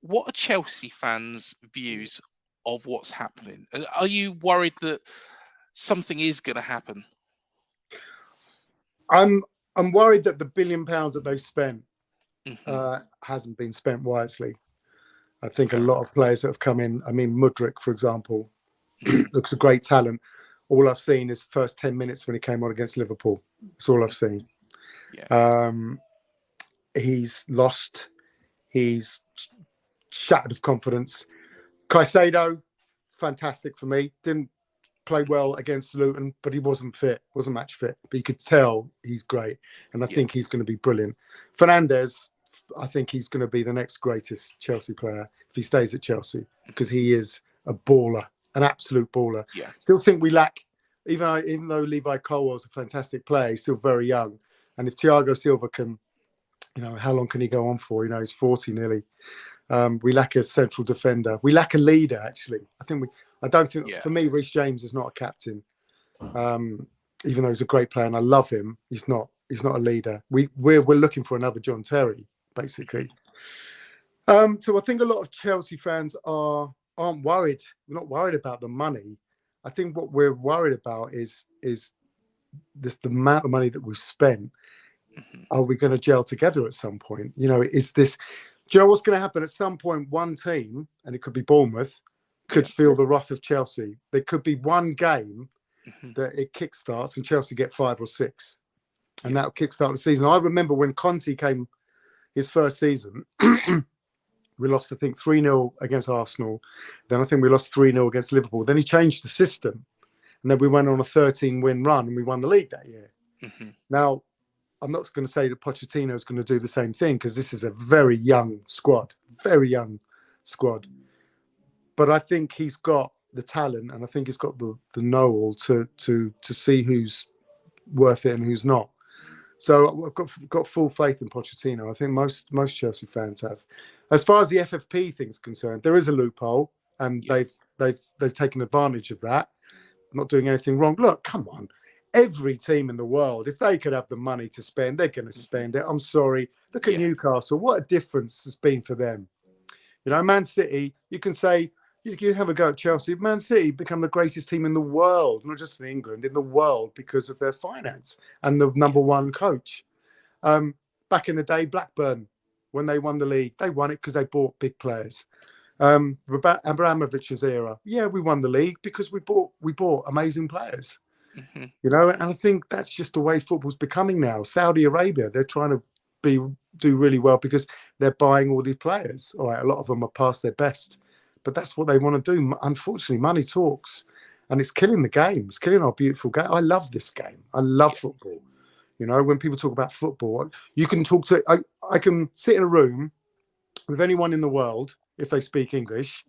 What are Chelsea fans' views of what's happening? Are you worried that something is going to happen?
I'm worried that the £1 billion that they've spent hasn't been spent wisely. I think a lot of players that have come in, I mean, Mudryk, for example, looks a great talent. All I've seen is first 10 minutes when he came on against Liverpool. That's all I've seen. Yeah. He's lost. He's shattered of confidence. Caicedo, fantastic for me. Didn't play well against Luton, but he wasn't match fit. But you could tell he's great. And I think he's going to be brilliant. Fernandes, I think he's going to be the next greatest Chelsea player if he stays at Chelsea, because he is a baller, an absolute baller. Yeah. Still think we lack, even though Levi Colwell's a fantastic player, he's still very young. And if Thiago Silva can, how long can he go on for? He's 40 nearly. We lack a central defender. We lack a leader, actually. For me, Reece James is not a captain. Even though he's a great player and I love him, he's not a leader. We're looking for another John Terry, basically. So I think a lot of Chelsea fans aren't worried. We're not worried about the money. I think what we're worried about is the amount of money that we've spent. Are we going to gel together at some point? Is this? Do you know what's going to happen at some point? One team, and it could be Bournemouth, could feel the wrath of Chelsea. There could be one game that it kickstarts and Chelsea get 5 or 6, and that'll kickstart the season. I remember when Conte came his first season, we lost, I think, 3-0 against Arsenal. Then I think we lost 3-0 against Liverpool. Then he changed the system, And then we went on a 13-win run and we won the league that year.
Mm-hmm.
Now, I'm not going to say that Pochettino is going to do the same thing because this is a very young squad. But I think he's got the talent and I think he's got the know-all to see who's worth it and who's not. So I've got full faith in Pochettino. I think most Chelsea fans have. As far as the FFP thing is concerned, there is a loophole, and they've taken advantage of that. Not doing anything wrong. Look, come on. Every team in the world, if they could have the money to spend, they're going to spend it. I'm sorry. Look at Newcastle. What a difference it's been for them. You know, Man City, you can say, you have a go at Chelsea. Man City become the greatest team in the world, not just in England, in the world, because of their finance and the number one coach. Back in the day, Blackburn, when they won the league, they won it because they bought big players. Abramovich's era, we won the league because we bought amazing players.
Mm-hmm.
You know, and I think that's just the way football's becoming now. Saudi Arabia, they're trying to do really well because they're buying all these players. All right, a lot of them are past their best. But that's what they want to do. Unfortunately, money talks, and it's killing the game. It's killing our beautiful game. I love this game. I love football. You know, when people talk about football, you can talk to. I can sit in a room with anyone in the world if they speak English,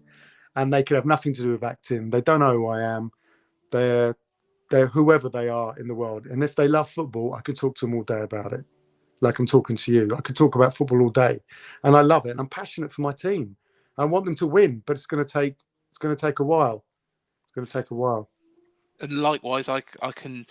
and they could have nothing to do with acting. They don't know who I am. They're whoever they are in the world, and if they love football, I could talk to them all day about it. Like I'm talking to you. I could talk about football all day, and I love it. And I'm passionate for my team. I want them to win, but it's going to take a while. It's going to take a while.
And likewise, I can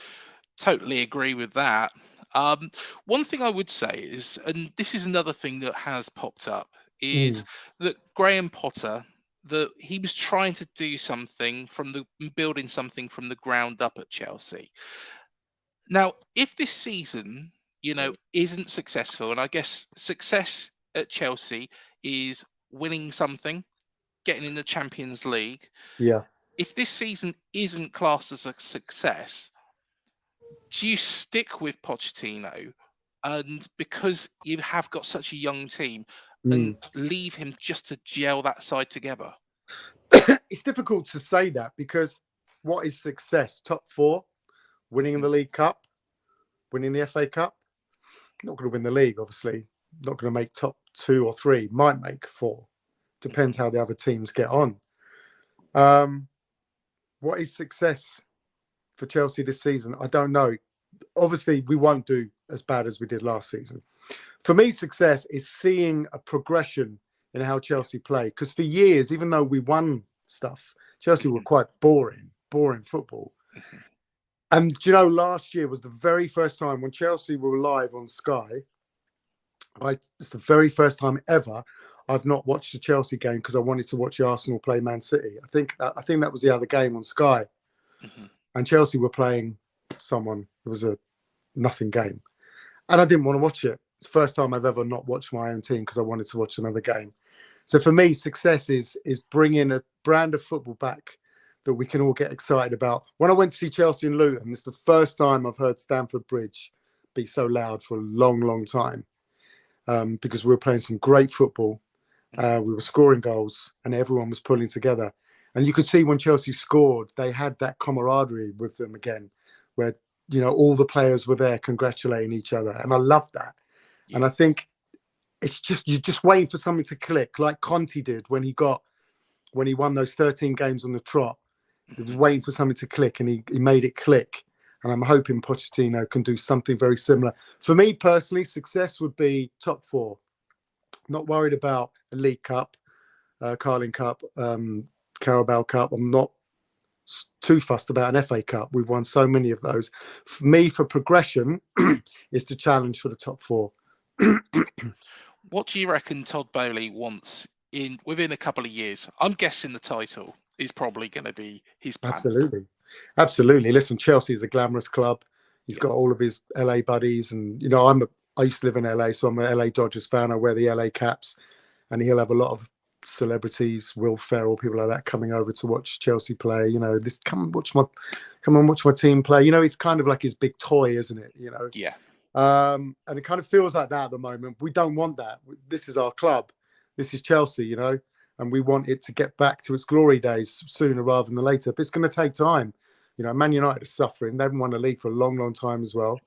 totally agree with that. One thing I would say is, and this is another thing that has popped up, is that Graham Potter, that he was trying to do something building something from the ground up at Chelsea. Now, if this season, isn't successful, and I guess success at Chelsea is winning something, getting in the Champions League.
Yeah.
If this season isn't classed as a success, do you stick with Pochettino, and because you have got such a young team, and leave him just to gel that side together?
It's difficult to say that because what is success? Top four, winning the League Cup, winning the FA Cup. Not going to win the league, obviously. Not going to make top 2 or 3. Might make 4. Depends how the other teams get on. What is success for Chelsea this season? I don't know. Obviously, we won't do as bad as we did last season. For me, success is seeing a progression in how Chelsea play. Because for years, even though we won stuff, Chelsea were quite boring football. And, last year was the very first time when Chelsea were live on Sky. It's the very first time ever I've not watched a Chelsea game because I wanted to watch Arsenal play Man City. I think that was the other game on Sky. And Chelsea were playing someone. It was a nothing game. And I didn't want to watch it. It's the first time I've ever not watched my own team because I wanted to watch another game. So for me, success is bringing a brand of football back that we can all get excited about. When I went to see Chelsea and Luton, it's the first time I've heard Stamford Bridge be so loud for a long, long time. Because we were playing some great football. We were scoring goals and everyone was pulling together. And you could see when Chelsea scored, they had that camaraderie with them again, where, all the players were there congratulating each other. And I love that. Yeah. And I think you're just waiting for something to click, like Conte did when he won those 13 games on the trot. He was waiting for something to click and he made it click. And I'm hoping Pochettino can do something very similar. For me personally, success would be top 4. Not worried about a League Cup, Carling Cup, Carabao Cup. I'm not too fussed about an FA Cup. We've won so many of those. For me, for progression, is to challenge for the top 4.
What do you reckon Todd Bowley wants within a couple of years? I'm guessing the title is probably going to be his plan.
Absolutely. Listen, Chelsea is a glamorous club. He's got all of his LA buddies, and I used to live in LA, so I'm a LA Dodgers fan. I wear the LA caps, and he'll have a lot of celebrities, Will Ferrell, people like that, coming over to watch Chelsea play. Come and watch my team play. It's kind of like his big toy, isn't it?
Yeah.
And it kind of feels like that at the moment. We don't want that. This is our club. This is Chelsea, and we want it to get back to its glory days sooner rather than later. But it's going to take time. You know, Man United are suffering. They haven't won a league for a long, long time as well.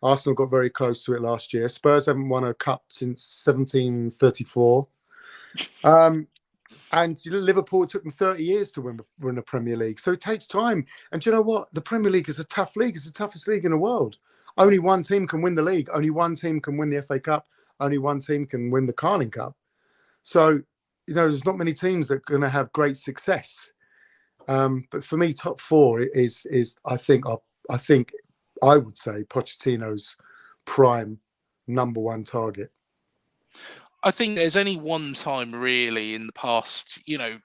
Arsenal got very close to it last year. Spurs haven't won a cup since 1734. And Liverpool, it took them 30 years to win the Premier League. So it takes time. And do you know what? The Premier League is a tough league. It's the toughest league in the world. Only one team can win the league. Only one team can win the FA Cup. Only one team can win the Carling Cup. So, you know, there's not many teams that are going to have great success. But for me, top four is I think I would say Pochettino's prime number one target.
I think there's only one time really in the past,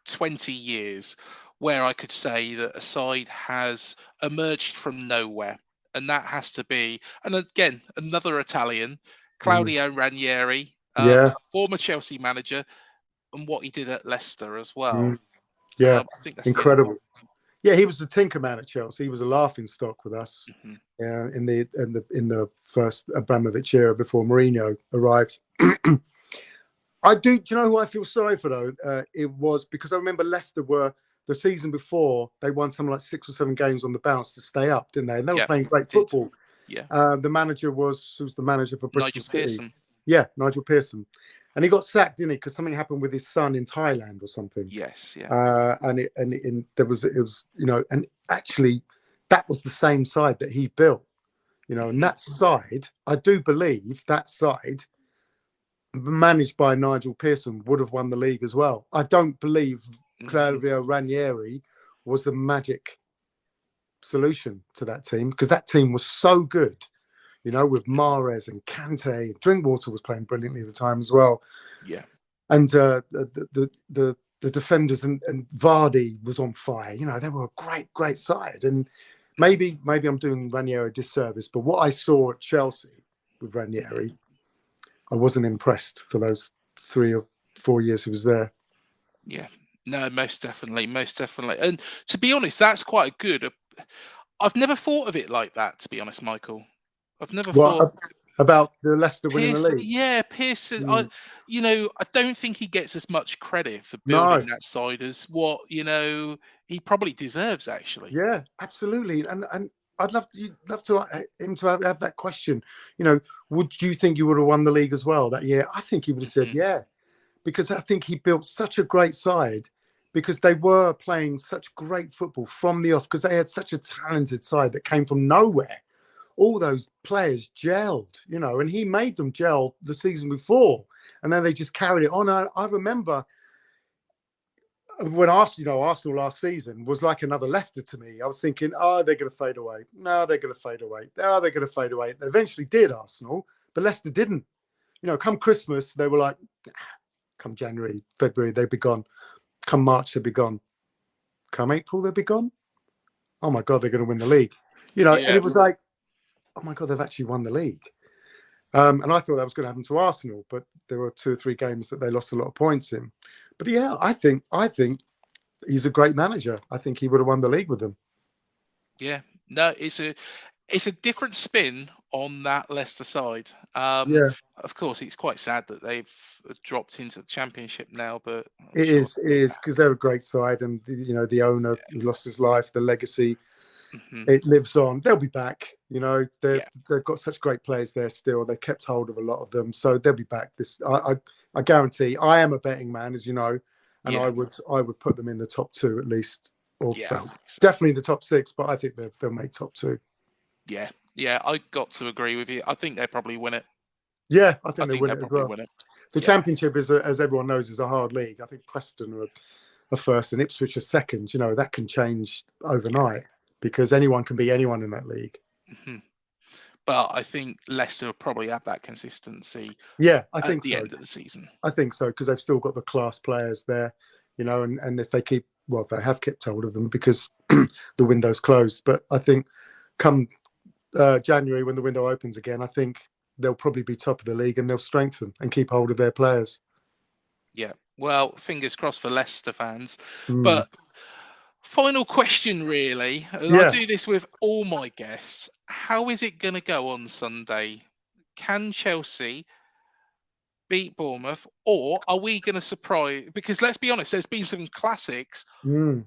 20 years where I could say that a side has emerged from nowhere. And that has to be, and again, another Italian, Claudio Ranieri, former Chelsea manager, and what he did at Leicester as well.
Yeah,
I think that's
incredible. Yeah, he was the tinker man at Chelsea. He was a laughing stock with us in the first Abramovich era before Mourinho arrived. Do you know who I feel sorry for though? It was because I remember Leicester were the season before they won something like 6 or 7 games on the bounce to stay up, didn't they? And they were playing great football.
Yeah.
The manager was the manager for Bristol City.
Pearson.
Yeah, Nigel Pearson. And he got sacked, didn't he? Because something happened with his son in Thailand or something.
Yes, yeah.
And actually that was the same side that he built, and that side, I do believe that side managed by Nigel Pearson would have won the league as well. I don't believe Claudio Ranieri was the magic solution to that team, because that team was so good, with Mahrez and Kante. Drinkwater was playing brilliantly at the time as well.
Yeah.
And the defenders and Vardy was on fire. They were a great side. And maybe I'm doing Ranieri a disservice, but what I saw at Chelsea with Ranieri, I wasn't impressed for those 3 or 4 years he was there.
Yeah, no, most definitely. And to be honest, that's quite good. I've never thought of it like that, to be honest, Michael. I've never thought
about the Leicester winning the league.
Yeah, Pearson. I don't think he gets as much credit for building that side as what he probably deserves, actually.
Yeah, absolutely. And I'd love him to have that question. Would you think you would have won the league as well that year? I think he would have said yeah, because I think he built such a great side, because they were playing such great football from the off, because they had such a talented side that came from nowhere. All those players gelled, and he made them gel the season before, and then they just carried it on. I remember when Arsenal last season was like another Leicester to me. I was thinking, they're going to fade away. No, they're going to fade away. No, they're going to fade away. They eventually did, Arsenal, but Leicester didn't. Come Christmas, they were like, come January, February, they'd be gone. Come March, they'd be gone. Come April, they'd be gone. Oh my God, they're going to win the league. And it was like, oh my God, they've actually won the league. And I thought that was going to happen to Arsenal, but there were 2 or 3 games that they lost a lot of points in. But yeah, I think he's a great manager. I think he would have won the league with them. Yeah,
no, it's a different spin on that Leicester side. Of course, it's quite sad that they've dropped into the Championship now, but
it is because they're a great side, and the owner who lost his life, the legacy. It lives on. They'll be back. They've got such great players there still. They kept hold of a lot of them, so they'll be back. I guarantee. I am a betting man, as you know, and I would put them in the top 2 at least, or definitely the top 6. But I think they'll make top 2.
Yeah, I got to agree with you. I think they probably win it.
Yeah, I think they win it as well. The Championship is, as everyone knows, is a hard league. I think Preston are first and Ipswich are second. That can change overnight, because anyone can be anyone in that league.
But I think Leicester will probably have that consistency.
Yeah, I think
at the end of the season.
I think so, because they've still got the class players there, and if they they have kept hold of them, because the window's closed. But I think come January, when the window opens again, I think they'll probably be top of the league, and they'll strengthen and keep hold of their players.
Yeah, well, fingers crossed for Leicester fans. But final question, really. I do this with all my guests. How is it going to go on Sunday? Can Chelsea beat Bournemouth, or are we going to surprise? Because let's be honest, there's been some classics on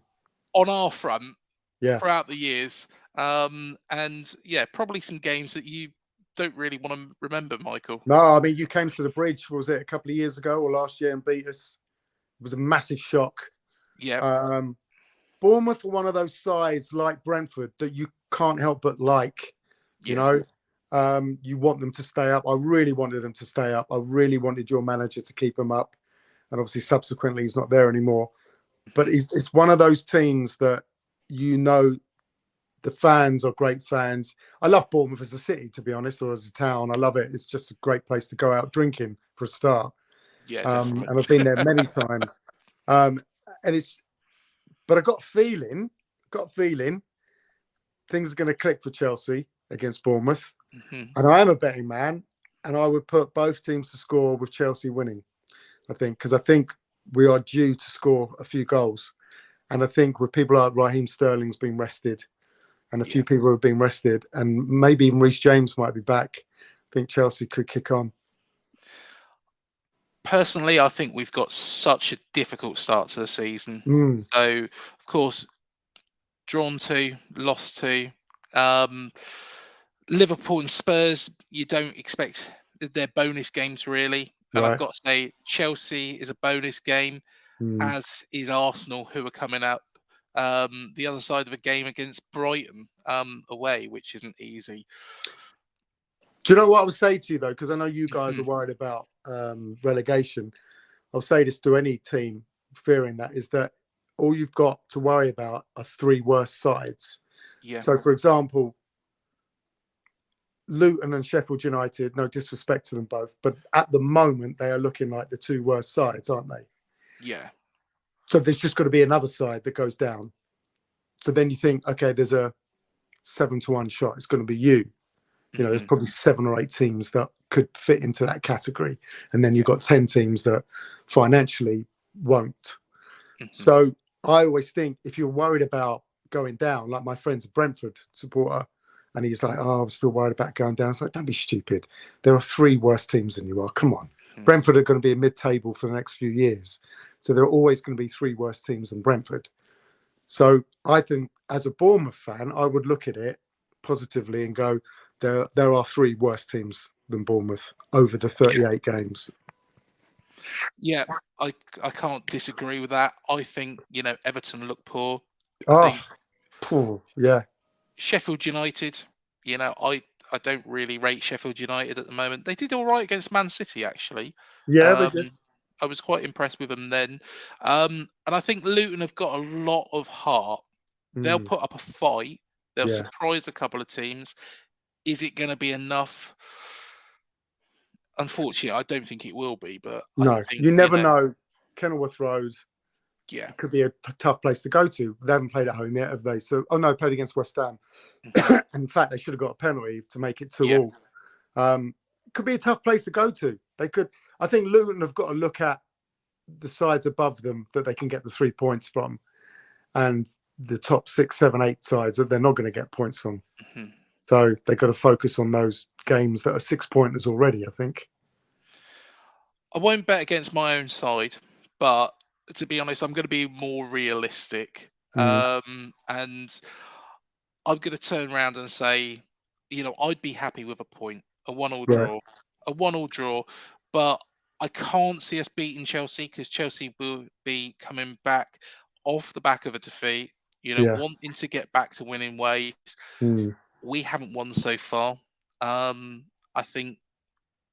our front throughout the years. And yeah, probably some games that you don't really want to remember, Michael.
No, I mean, you came to the Bridge, was it a couple of years ago or last year, and beat us? It was a massive shock.
Yeah.
Bournemouth are one of those sides like Brentford that you can't help but like. You know, you want them to stay up. I really wanted them to stay up. I really wanted your manager to keep them up. And obviously, subsequently, he's not there anymore. But it's one of those teams that, you know, the fans are great fans. I love Bournemouth as a city, to be honest, or as a town. I love it. It's just a great place to go out drinking for a start.
Yeah, definitely.
And I've been there many times. And it's, but I got feeling things are going to click for Chelsea against Bournemouth. And I am a betting man, and I would put both teams to score with Chelsea winning, I think, because I think we are due to score a few goals. And I think with people like Raheem Sterling's been rested, and a few people who have been rested, and maybe even Reece James might be back, I think Chelsea could kick on.
Personally, I think we've got such a difficult start to the season. So, of course, drawn to, lost to. Liverpool and Spurs, you don't expect they're bonus games, really. And I've got to say, Chelsea is a bonus game, as is Arsenal, who are coming up the other side of a game against Brighton away, which isn't easy.
Do you know what I would say to you, though? Because I know you guys are worried about relegation. I'll say this to any team fearing that, is that all you've got to worry about are three worst sides.
Yeah.
So, for example, Luton and Sheffield United, no disrespect to them both, but at the moment, they are looking like the two worst sides, aren't they?
Yeah.
So there's just got to be another side that goes down. So then you think, okay, there's a 7-1 shot. It's going to be you. You know, there's probably 7 or 8 teams that could fit into that category. And then you've got 10 teams that financially won't. So I always think, if you're worried about going down, like my friend's a Brentford supporter, and he's like, oh, I'm still worried about going down. It's like, don't be stupid. There are 3 worse teams than you are. Come on. Brentford are going to be a mid-table for the next few years. So there are always going to be 3 worse teams than Brentford. So I think, as a Bournemouth fan, I would look at it positively and go, there are 3 worse teams than Bournemouth over the 38 games.
Yeah, I can't disagree with that. I think, you know, Everton look poor.
Poor, yeah.
Sheffield United, you know, I don't really rate Sheffield United at the moment. They did all right against Man City, actually.
Yeah, they did.
I was quite impressed with them then. And I think Luton have got a lot of heart. They'll put up a fight. They'll surprise a couple of teams. Is it going to be enough? Unfortunately, I don't think it will be. But
no,
I think,
you never know. Kenilworth Road,
it
could be a tough place to go to. They haven't played at home yet, have they? So, played against West Ham. In fact, they should have got a penalty to make it 2-2. Could be a tough place to go to. They could. I think Luton have got to look at the sides above them that they can get the 3 points from, and the top 6, 7, 8 sides that they're not going to get points from. So they've got to focus on those games that are 6-pointers already, I think.
I won't bet against my own side, but to be honest, I'm going to be more realistic. And I'm going to turn around and say, you know, I'd be happy with a point, a 1-1 draw. But I can't see us beating Chelsea, because Chelsea will be coming back off the back of a defeat, you know, wanting to get back to winning ways. We haven't won so far. I think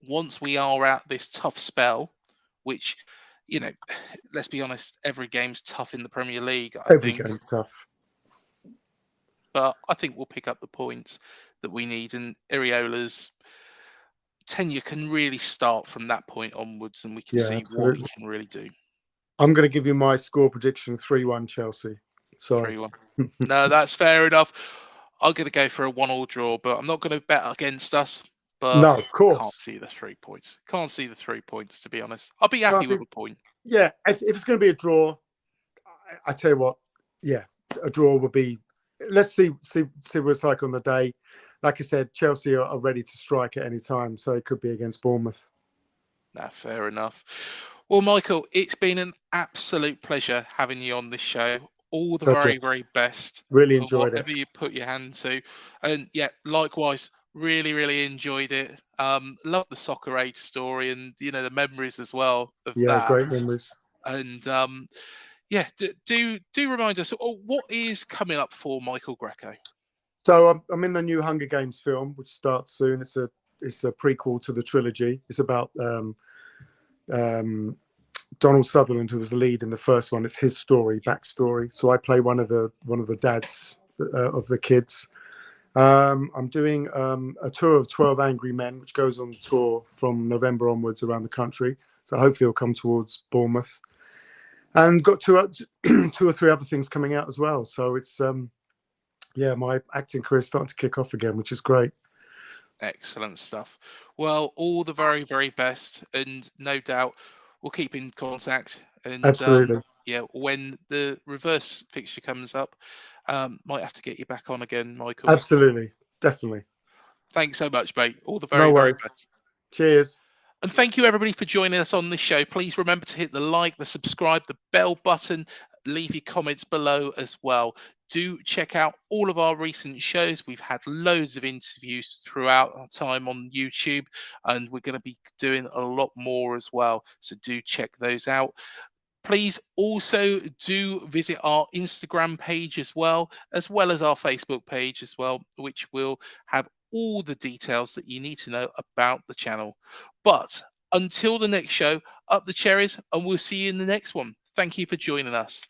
once we are out this tough spell, which, you know, let's be honest, every game's tough in the Premier League.
Every game's tough.
But I think we'll pick up the points that we need, and Iriola's tenure can really start from that point onwards, and we can see what he can really do.
I'm going to give you my score prediction: 3-1 Chelsea. Sorry.
3-1. No, that's fair enough. I'm going to go for a 1-1 draw, but I'm not going to bet against us. But
no, of course.
Can't see the 3 points. Can't see the 3 points, to be honest. I'll be happy with a point.
Yeah, if it's going to be a draw, I tell you what, a draw will be. Let's see what it's like on the day. Like I said, Chelsea are ready to strike at any time, so it could be against Bournemouth.
Nah, fair enough. Well, Michael, it's been an absolute pleasure having you on this show. all the
Gotcha.
very, very best
Really
for
enjoyed it.
whatever you put your hand to. And yeah, likewise, really, really enjoyed it. Love the Soccer Age story and, the memories as well of
Yeah,
that.
great memories.
And yeah, do remind us, what is coming up for Michael Greco?
So I'm in the new Hunger Games film, which starts soon. It's a prequel to the trilogy. It's about Donald Sutherland, who was the lead in the first one. It's his story, backstory. So I play one of the dads of the kids. I'm doing a tour of 12 Angry Men, which goes on tour from November onwards around the country. So hopefully it'll come towards Bournemouth. And got two or three other things coming out as well. So it's my acting career is starting to kick off again, which is great.
Excellent stuff. Well, all the very, very best, and no doubt we'll keep in contact. And
Absolutely.
yeah, when the reverse fixture comes up, might have to get you back on again, Michael.
Absolutely, definitely.
Thanks so much, mate. All the
No
very, very
worries.
best.
Cheers.
And thank you, everybody, for joining us on this show. Please remember to hit the like, the subscribe, the bell button, leave your comments below as well. Do check out all of our recent shows. We've had loads of interviews throughout our time on YouTube, and we're going to be doing a lot more as well. So do check those out. Please also do visit our Instagram page as well as our Facebook page as well, which will have all the details that you need to know about the channel. But until the next show, up the cherries, and we'll see you in the next one. Thank you for joining us.